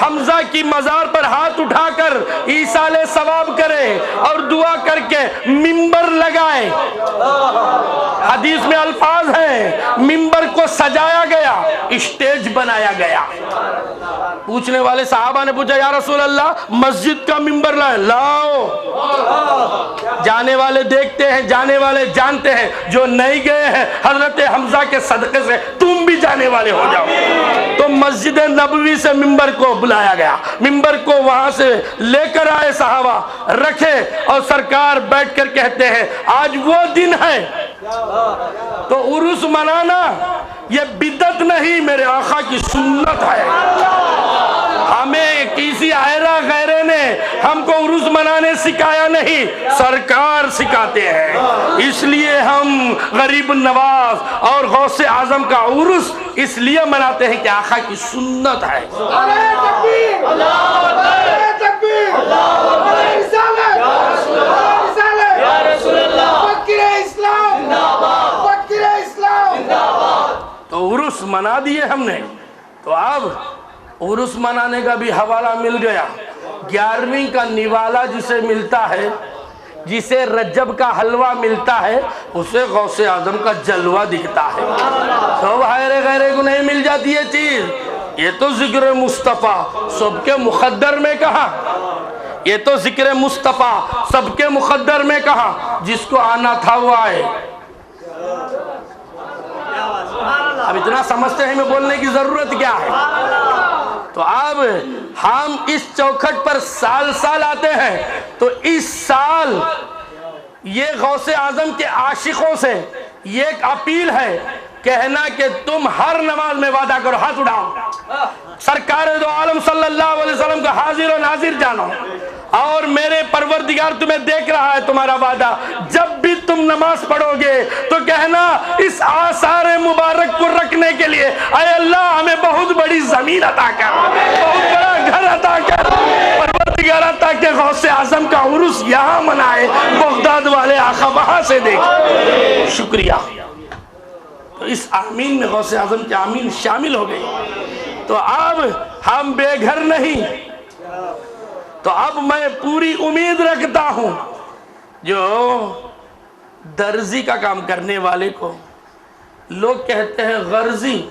حمزہ کی مزار پر ہاتھ اٹھا کر ایصال ثواب کرے اور دعا کر کے منبر لگائے۔ حدیث میں الفاظ ہیں، منبر کو سجایا گیا، اسٹیج بنایا گیا۔ پوچھنے والے صحابہ نے پوچھا یا رسول اللہ مسجد کا منبر لائے، لاؤ۔ جانے والے دیکھتے ہیں، جانے والے جانتے ہیں، جو نہیں گئے ہیں حضرت حمزہ کے صدقے سے تم بھی جانے والے ہو جاؤ۔ تو مسجد نبوی سے منبر کو بلایا گیا، منبر کو وہاں سے لے کر آئے صحابہ، رکھے اور سرکار بیٹھ کر کہتے ہیں آج وہ دن ہے۔ تو عرس منانا یہ بدعت نہیں، میرے آقا کی سنت ہے۔ ہمیں کسی آئرہ غیرے نے ہم کو عرس منانے سکھایا نہیں، سرکار سکھاتے ہیں۔ اس لیے ہم غریب نواز اور غوث اعظم کا عرس اس لیے مناتے ہیں کہ آقا کی سنت ہے۔ تو عرس منا دیے ہم نے، تو اب عرس منانے کا بھی حوالہ مل گیا۔ 11ویں کا نوالا جسے ملتا ہے، جسے رجب کا حلوہ ملتا ہے، اسے غوث اعظم کا جلوہ دکھتا ہے۔ سب غیرے غیرے کو نہیں مل جاتی یہ چیز، یہ تو ذکر مصطفیٰ سب کے مقدر میں کہا، یہ تو ذکر مصطفیٰ سب کے مقدر میں کہا، جس کو آنا تھا وہ آئے۔ اب اتنا سمجھتے ہیں میں بولنے کی ضرورت کیا ہے؟ تو اب ہم اس چوکھٹ پر سال سال آتے ہیں، تو اس سال یہ غوث اعظم کے عاشقوں سے یہ ایک اپیل ہے، کہنا کہ تم ہر نماز میں وعدہ کرو، ہاتھ اٹھاؤ، سرکار دو عالم صلی اللہ علیہ وسلم کا حاضر و ناظر جانو، اور میرے پروردگار تمہیں دیکھ رہا ہے تمہارا وعدہ۔ جب بھی تم نماز پڑھو گے تو کہنا اس آثار مبارک کو رکھنے کے لیے اے اللہ ہمیں بہت بڑی زمین عطا کر، بہت بڑا گھر عطا کر، پروردگار عطا کہ غوث اعظم کا عرس یہاں منائے، بغداد والے آقا وہاں سے دیکھ۔ شکریہ۔ تو اس آمین میں غوث اعظم کی آمین شامل ہو گئی۔ تو اب ہم بے گھر نہیں، تو اب میں پوری امید رکھتا ہوں جو درزی کا کام کرنے والے کو لوگ کہتے ہیں غرضی،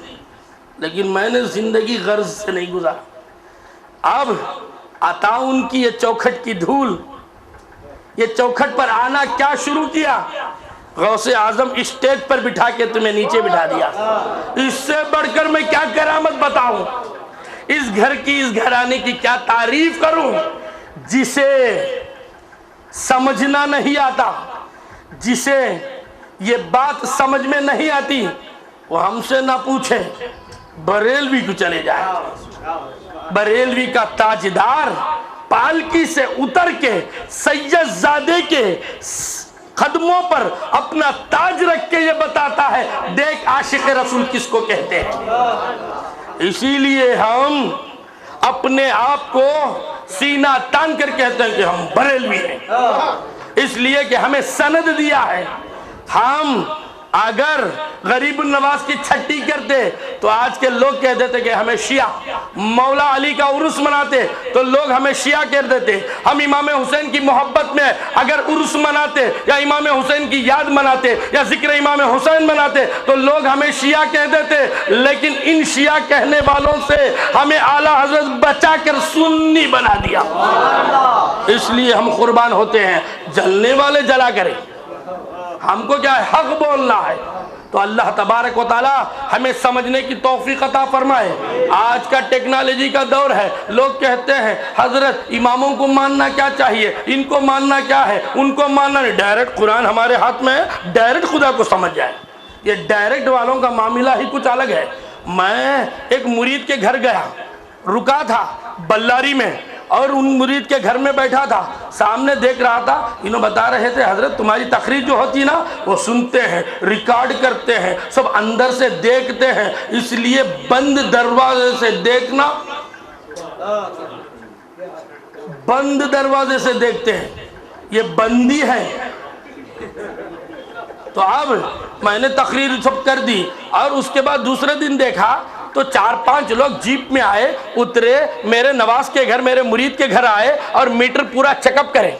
لیکن میں نے زندگی غرض سے نہیں گزارا۔ اب عطا ان کی یہ چوکھٹ کی دھول، یہ چوکھٹ پر آنا کیا شروع کیا؟ غوث اعظم اسٹیج پر بٹھا کے تمہیں نیچے بٹھا دیا۔ اس سے بڑھ کر میں کیا کرامت بتاؤں؟ اس گھر کی، اس گھرانے کی کیا تعریف کروں؟ جسے سمجھنا نہیں آتا، جسے یہ بات سمجھ میں نہیں آتی، وہ ہم سے نہ پوچھے، بریلوی کو چلے جائے۔ بریلوی کا تاجدار پالکی سے اتر کے سید زادے کے قدموں پر اپنا تاج رکھ کے یہ بتاتا ہے دیکھ عاشق رسول کس کو کہتے ہیں۔ اسی لیے ہم اپنے آپ کو سینہ تان کر کہتے ہیں کہ ہم بریلوی ہیں، اس لیے کہ ہمیں سند دیا ہے۔ ہم اگر غریب النواز کی چھٹی کرتے تو آج کے لوگ کہہ دیتے کہ ہمیں شیعہ، مولا علی کا عرس مناتے تو لوگ ہمیں شیعہ کہہ دیتے، ہم امام حسین کی محبت میں اگر عرس مناتے یا امام حسین کی یاد مناتے یا ذکر امام حسین مناتے تو لوگ ہمیں شیعہ کہہ دیتے۔ لیکن ان شیعہ کہنے والوں سے ہمیں اعلیٰ حضرت بچا کر سنی بنا دیا، اس لیے ہم قربان ہوتے ہیں۔ جلنے والے جلا کریں، ہم کو کیا ہے، حق بولنا ہے۔ تو اللہ تبارک و تعالی ہمیں سمجھنے کی توفیق عطا فرمائے۔ آج کا ٹیکنالوجی کا دور ہے، لوگ کہتے ہیں حضرت اماموں کو ماننا کیا چاہیے، ان کو ماننا کیا ہے، ان کو ماننا نہیں۔ ڈائریکٹ قرآن ہمارے ہاتھ میں ہے، ڈائریکٹ خدا کو سمجھ جائے۔ یہ ڈائریکٹ والوں کا معاملہ ہی کچھ الگ ہے. میں ایک مرید کے گھر گیا, رکا تھا بلاری میں, اور ان مرید کے گھر میں بیٹھا تھا, سامنے دیکھ رہا تھا. انہوں بتا رہے تھے حضرت تمہاری تقریر جو ہوتی نا وہ سنتے ہیں, ریکارڈ کرتے ہیں, سب اندر سے دیکھتے ہیں, اس لیے بند دروازے سے دیکھنا, بند دروازے سے دیکھتے ہیں, یہ بندی ہے. تو اب میں نے تقریر سب کر دی, اور اس کے بعد دوسرے دن دیکھا تو 4-5 لوگ جیپ میں آئے, اترے, میرے نواز کے گھر, میرے مرید کے گھر آئے اور میٹر پورا چیک اپ کرے.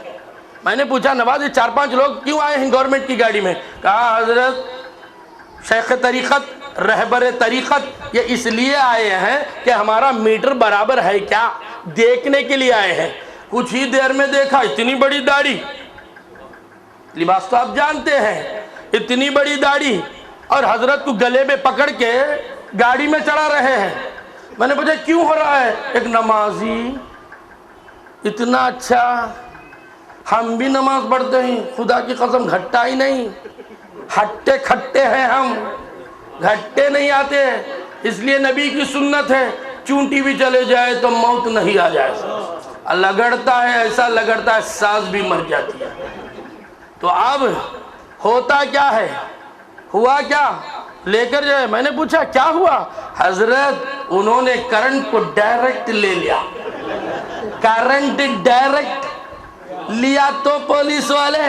میں نے پوچھا نواز یہ 4-5 لوگ کیوں آئے ہیں گورنمنٹ کی گاڑی میں؟ کہا حضرت شیخ طریقت, رہبر طریقت یہ اس لیے آئے ہیں کہ ہمارا میٹر برابر ہے کیا دیکھنے کے لیے آئے ہیں. کچھ ہی دیر میں دیکھا اتنی بڑی داڑھی, لباس تو آپ جانتے ہیں, اتنی بڑی داڑھی, اور حضرت کو گلے میں پکڑ کے گاڑی میں چڑھا رہے ہیں. میں نے پوچھا کیوں ہو رہا ہے؟ ایک نمازی اتنا اچھا, ہم بھی نماز پڑھتے ہیں, خدا کی قسم گھٹا ہی نہیں, ہٹے کھٹے ہیں ہم, گھٹے نہیں آتے. اس لیے نبی کی سنت ہے چونٹی بھی چلے جائے تو موت نہیں آ جائے. لگڑتا ہے ایسا لگڑتا ہے سانس بھی مر جاتی ہے. تو اب ہوتا کیا ہے, ہوا کیا, لے کر جائے. میں نے پوچھا کیا ہوا؟ حضرت انہوں نے کرنٹ کو ڈائریکٹ لے لیا. کرنٹ ڈائریکٹ لیا تو پولیس والے,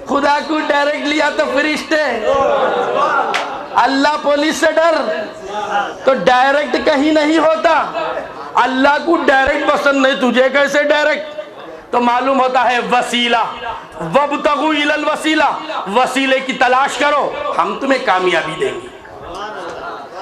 خدا کو ڈائریکٹ لیا تو فرشتے. اللہ پولیس سے ڈر, تو ڈائریکٹ کہیں نہیں ہوتا. اللہ کو ڈائریکٹ پسند نہیں, تجھے کیسے ڈائریکٹ؟ تو معلوم ہوتا ہے وسیلہ, وَابْتَغُوا إِلَى الْوَسِيلَةِ, وسیلے کی تلاش کرو, ہم تمہیں کامیابی دیں گے.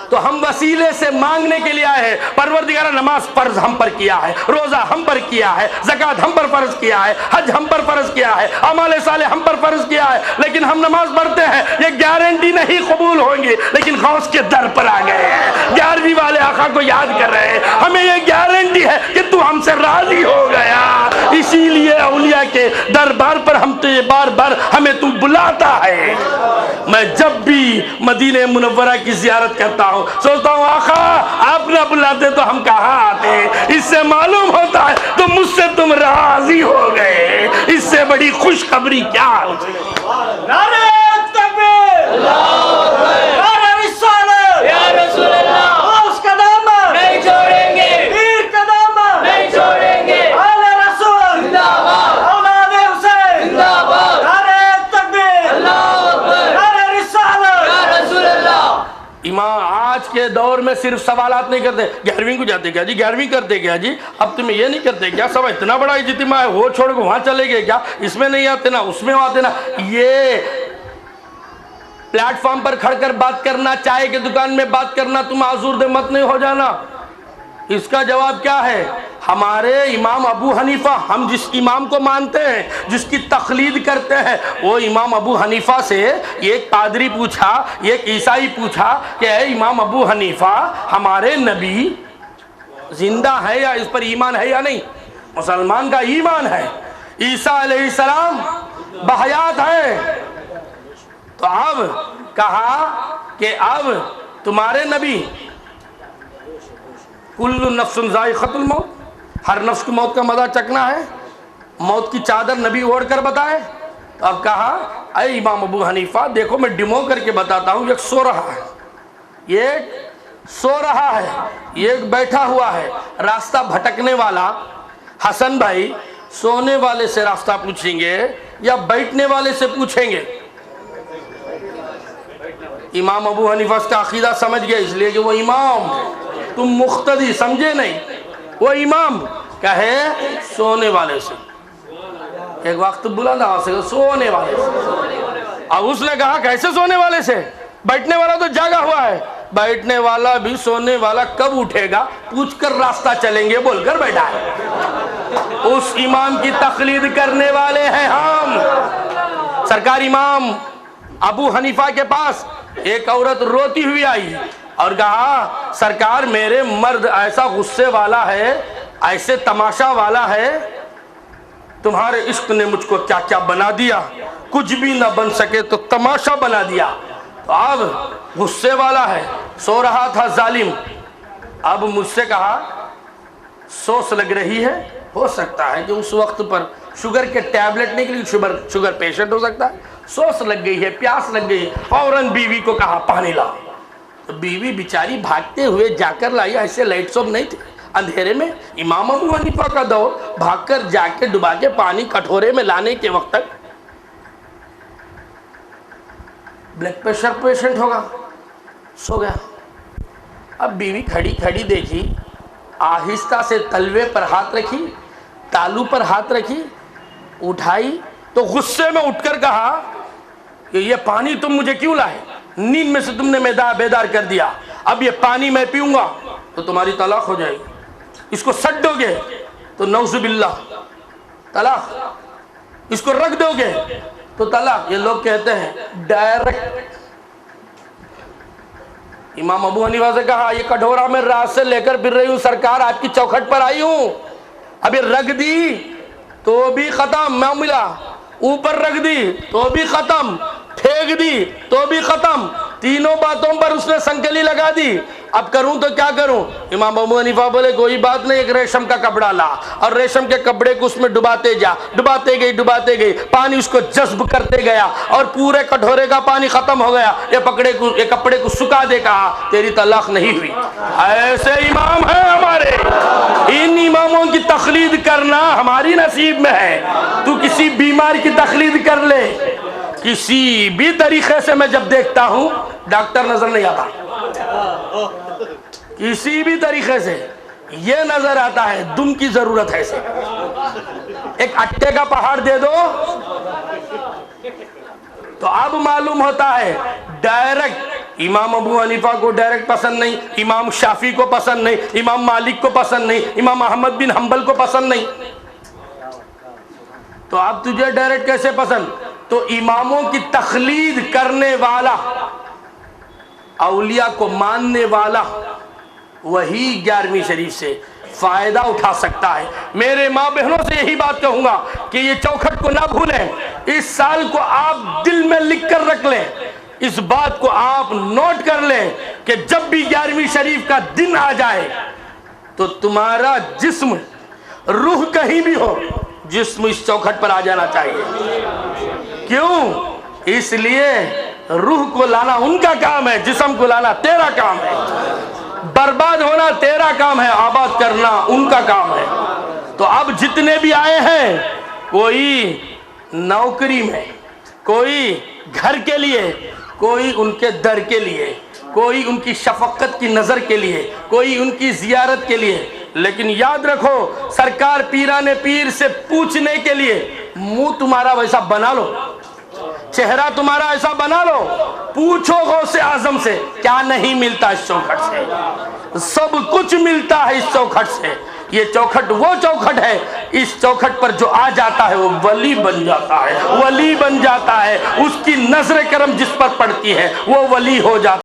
تو ہم وسیلے سے مانگنے کے لیے آئے ہیں. پروردگار نماز فرض ہم پر کیا ہے, روزہ ہم پر کیا ہے, زکوٰۃ ہم پر فرض کیا ہے, حج ہم پر فرض کیا ہے, اعمال صالح ہم پر فرض کیا ہے, لیکن ہم نماز پڑھتے ہیں, یہ گارنٹی نہیں قبول ہوں گی, لیکن غوث کے در پر آ گئے ہیں, 11ویں والے آقا کو یاد کر رہے ہیں, ہمیں یہ گارنٹی ہے کہ تو ہم سے راضی ہو گیا. اسی لیے اولیاء کے دربار پر ہم تو یہ بار بار ہمیں تو بلاتا ہے. میں جب بھی مدینہ منورہ کی زیارت کرتا ہوں سوچتا ہوں آقا آپ نہ بلاتے تو ہم کہاں آتے. اس سے معلوم ہوتا ہے تو مجھ سے تم راضی ہو گئے, اس سے بڑی خوشخبری کیا ہو. نعرہ تکبیر, نعرہ رسالت, یا رسول اللہ, غوث کا دامن نہیں چھوڑیں گے, پیر کا دامن نہیں چھوڑیں گے, آل رسول زندہ باد, اولاد حسین زندہ باد, نعرہ تکبیر, اللہ اکبر, نعرہ رسالت, یا رسول اللہ. امام آج کے دور میں صرف سوالات نہیں کرتے, 11ویں کو جاتے کیا جی, 11ویں کرتے کیا جی, اب تمہیں یہ نہیں کرتے کیا, سب اتنا بڑا اجتماع ہے وہ چھوڑ کے وہاں چلے گئے کیا, اس میں نہیں آتے نا اس میں آتے نا. یہ پلیٹ فارم پر کھڑ کر بات کرنا, چائے کے دکان میں بات کرنا, تم آزرد مت نہیں ہو جانا. اس کا جواب کیا ہے؟ ہمارے امام ابو حنیفہ, ہم جس امام کو مانتے ہیں, جس کی تقلید کرتے ہیں, وہ امام ابو حنیفہ سے ایک پادری پوچھا, ایک عیسائی پوچھا کہ اے امام ابو حنیفہ ہمارے نبی زندہ ہے یا اس پر ایمان ہے یا نہیں؟ مسلمان کا ایمان ہے, عیسیٰ علیہ السلام بحیات ہے. تو اب کہا کہ اب تمہارے نبی کل نفس ذائقۃ الموت, ہر نفس کو موت کا مزہ چکنا ہے, موت کی چادر نبی اوڑھ کر بتائے. تو اب کہا اے امام ابو حنیفہ دیکھو میں ڈیمو کر کے بتاتا ہوں, ایک سو رہا ہے, ایک سو رہا ہے, ایک بیٹھا ہوا ہے. راستہ بھٹکنے والا حسن بھائی سونے والے سے راستہ پوچھیں گے یا بیٹھنے والے سے پوچھیں گے؟ امام ابو حنیفہ اس کا عقیدہ سمجھ گیا, اس لیے کہ وہ امام, تم مقتدی سمجھے نہیں, وہ امام کہے سونے والے سے. ایک وقت بلند آواز سے سونے والے سے. اب اس نے کہا کیسے سونے والے سے, بیٹھنے والا تو جاگا ہوا ہے. بیٹھنے والا بھی سونے والا کب اٹھے گا پوچھ کر راستہ چلیں گے بول کر بیٹھا ہے. اس امام کی تقلید کرنے والے ہیں ہم. سرکار امام ابو حنیفہ کے پاس ایک عورت روتی ہوئی آئی اور کہا سرکار میرے مرد ایسا غصے والا ہے, ایسے تماشا والا ہے, تمہارے عشق نے مجھ کو کیا کیا بنا دیا, کچھ بھی نہ بن سکے تو تماشا بنا دیا. تو اب غصے والا ہے، سو رہا تھا ظالم، اب مجھ سے کہا سوس لگ رہی ہے، ہو سکتا ہے کہ اس وقت پر شوگر کے ٹیبلٹ نہیں، لیکن شوگر پیشنٹ ہو سکتا ہے، سوس لگ گئی ہے، پیاس لگ گئی ہے، فوراً بیوی کو کہا پانی لا. تو بیوی بیچاری بھاگتے ہوئے جا کر لائی، ایسے لائٹ سب نہیں تھے اندھیرے میں. امام ابو حنیفہ کا دور، بھاگ کر جا کے ڈبا کے پانی کٹورے میں لانے کے وقت تک بلڈ پریشر پیشنٹ ہوگا، سو گیا. اب بیوی کھڑی کھڑی دیکھی، آہستہ سے تلوے پر ہاتھ رکھی، تالو پر ہاتھ رکھی، اٹھائی تو غصے میں اٹھ کر کہا کہ یہ پانی تم مجھے کیوں لائے؟ نیند میں سے تم نے بیدار کر دیا، اب یہ پانی میں پیوں گا تو تمہاری طلاق ہو جائے گی، اس کو سٹ دو گے تو نعوذ باللہ طلاق، اس کو رکھ دو گے تو طلاق. یہ لوگ کہتے ہیں ڈائریکٹ. امام ابو حنیفہ سے کہا یہ کٹورا میں رات سے لے کر پھر رہی ہوں سرکار، آپ کی چوکھٹ پر آئی ہوں، ابھی رکھ دی تو بھی ختم، نہ ملا، اوپر رکھ دی تو بھی ختم، پھینک دی تو بھی ختم، تینوں باتوں پر اس نے سنکلی لگا دی. اب کروں تو کیا کروں؟ امام ابو حنیفہ بولے کوئی بات نہیں، ایک ریشم کا کپڑا لا اور ریشم کے کپڑے کو اس میں ڈباتے جا، ڈباتے گئی، پانی اس کو جذب کرتے گیا اور پورے کٹورے کا پانی ختم ہو گیا. یہ کپڑے کو سکھا دے، کہا تیری طلاق نہیں ہوئی. ایسے امام ہیں ہمارے، ان اماموں کی تقلید کرنا ہماری نصیب میں ہے. تو کسی بیمار کی تقلید کر لے، کسی بھی طریقے سے میں جب دیکھتا ہوں ڈاکٹر نظر نہیں آتا، کسی بھی طریقے سے یہ نظر آتا ہے دم کی ضرورت ہے اسے. ایک اٹے کا پہاڑ دے دو تو اب معلوم ہوتا ہے ڈائریکٹ. امام ابو حنیفہ کو ڈائریکٹ پسند نہیں، امام شافعی کو پسند نہیں، امام مالک کو پسند نہیں، امام احمد بن حنبل کو پسند نہیں. تو اب تجھے ڈائریکٹ کیسے پسند؟ تو اماموں کی تقلید کرنے والا، اولیاء کو ماننے والا، وہی 11ویں شریف سے فائدہ اٹھا سکتا ہے. میرے ماں بہنوں سے یہی بات کہوں گا کہ یہ چوکھٹ کو نہ بھولیں، اس سال کو آپ دل میں لکھ کر رکھ لیں، اس بات کو آپ نوٹ کر لیں کہ جب بھی 11ویں شریف کا دن آ جائے تو تمہارا جسم، روح کہیں بھی ہو، جسم اس چوکھٹ پر آ جانا چاہیے. کیوں؟ اس لیے روح کو لانا ان کا کام ہے، جسم کو لانا تیرا کام ہے. برباد ہونا تیرا کام ہے، آباد کرنا ان کا کام ہے. تو اب جتنے بھی آئے ہیں، کوئی نوکری میں، کوئی گھر کے لیے، کوئی ان کے در کے لیے، کوئی ان کی شفقت کی نظر کے لیے، کوئی ان کی زیارت کے لیے. لیکن یاد رکھو سرکار پیران پیر سے پوچھنے کے لیے منہ تمہارا ویسا بنا لو، چہرہ تمہارا ایسا بنا لو، پوچھو غوث اعظم سے کیا نہیں ملتا اس چوکھٹ سے؟ سب کچھ ملتا ہے اس چوکھٹ سے. یہ چوکھٹ وہ چوکھٹ ہے، اس چوکھٹ پر جو آ جاتا ہے وہ ولی بن جاتا ہے، ولی بن جاتا ہے. اس کی نظر کرم جس پر پڑتی ہے وہ ولی ہو جاتا ہے.